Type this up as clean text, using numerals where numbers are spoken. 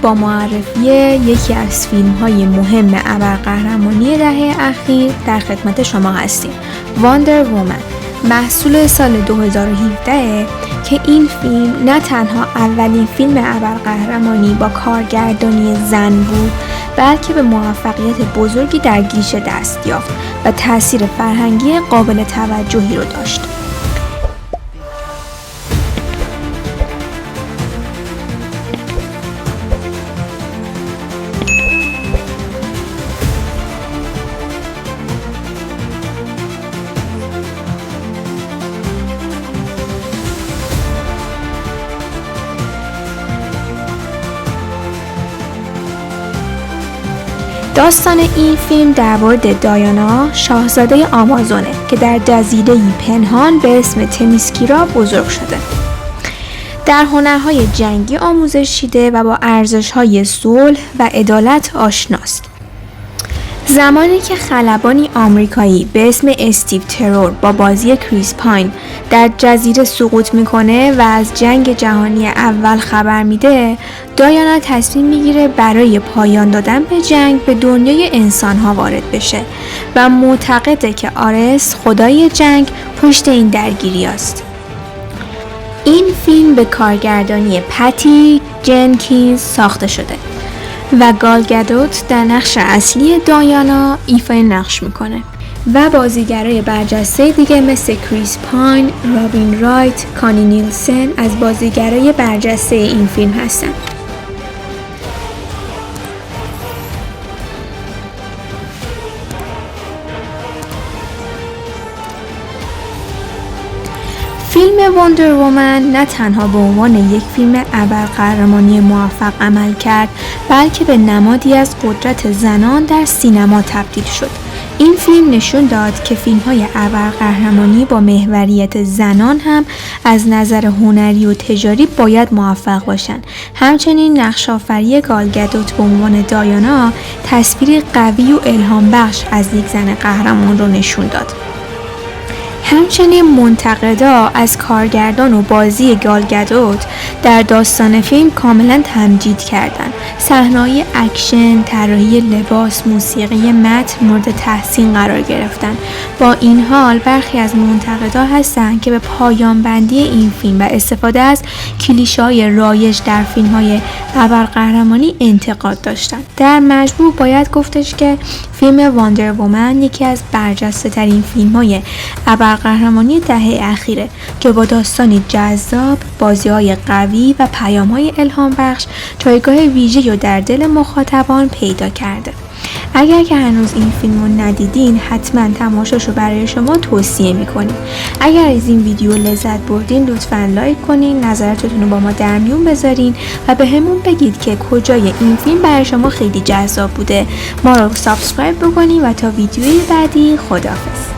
با معرفی یکی از فیلم‌های مهم ابرقهرمانی دهه اخیر در خدمت شما هستیم. واندر وومن محصول سال 2017 که این فیلم نه تنها اولین فیلم ابرقهرمانی با کارگردانی زن بود، بلکه به موفقیت بزرگی در گیشه دست یافت و تأثیر فرهنگی قابل توجهی رو داشت. داستان این فیلم در مورد دایانا، شاهزاده آمازونه که در جزیره‌ای پنهان به اسم تمیسکیرا بزرگ شده. در هنرهای جنگی آموزش دیده و با ارزش‌های صلح و عدالت آشناست. زمانی که خلبانی آمریکایی به اسم استیو ترور با بازی کریس پاین در جزیره سقوط میکنه و از جنگ جهانی اول خبر میده، دایانا تصمیم میگیره برای پایان دادن به جنگ به دنیای انسانها وارد بشه و معتقده که آرس، خدای جنگ، پشت این درگیری است. این فیلم به کارگردانی پتی جنکینز ساخته شده و گال گادوت در نقش اصلی دایانا ایفای نقش میکنه و بازیگرای برجسته دیگه مثل کریس پاین، رابین رایت، کانی نیلسن از بازیگرای برجسته این فیلم هستن. فیلم واندر وومن نه تنها به عنوان یک فیلم ابرقهرمانی موفق عمل کرد، بلکه به نمادی از قدرت زنان در سینما تبدیل شد. این فیلم نشون داد که فیلم‌های ابرقهرمانی با محوریت زنان هم از نظر هنری و تجاری باید موفق باشند. همچنین نقش‌آفری گال گادوت به عنوان دایانا تصویری قوی و الهام بخش از یک زن قهرمان رو نشون داد. همچنین منتقدا از کارگردان و بازی گال گادوت در داستان فیلم کاملا تمجید کردند. صحنه‌های اکشن، طراحی لباس، موسیقی متن مورد تحسین قرار گرفتند. با این حال برخی از منتقدا هستند که به پایان بندی این فیلم و استفاده از کلیشه‌های رایج در فیلم‌های ابرقهرمانی انتقاد داشتند. در مجموع باید گفتش که فیلم واندر وومن یکی از برجسته‌ترین فیلم‌های ابرقهرمانی دهه اخیره که با داستانی جذاب، بازی‌های قوی و پیام‌های الهام بخش جایگاه ویژه‌ای رو در دل مخاطبان پیدا کرده. اگر که هنوز این فیلم رو ندیدین، حتما تماشاشو برای شما توصیه میکنیم. اگر از این ویدیو لذت بردین، لطفاً لایک کنین، نظراتتون رو با ما در میون بذارین و به همون بگید که کجای این فیلم برای شما خیلی جذاب بوده. ما رو سابسکرایب بکنین و تا ویدیوی بعدی خداحافظ.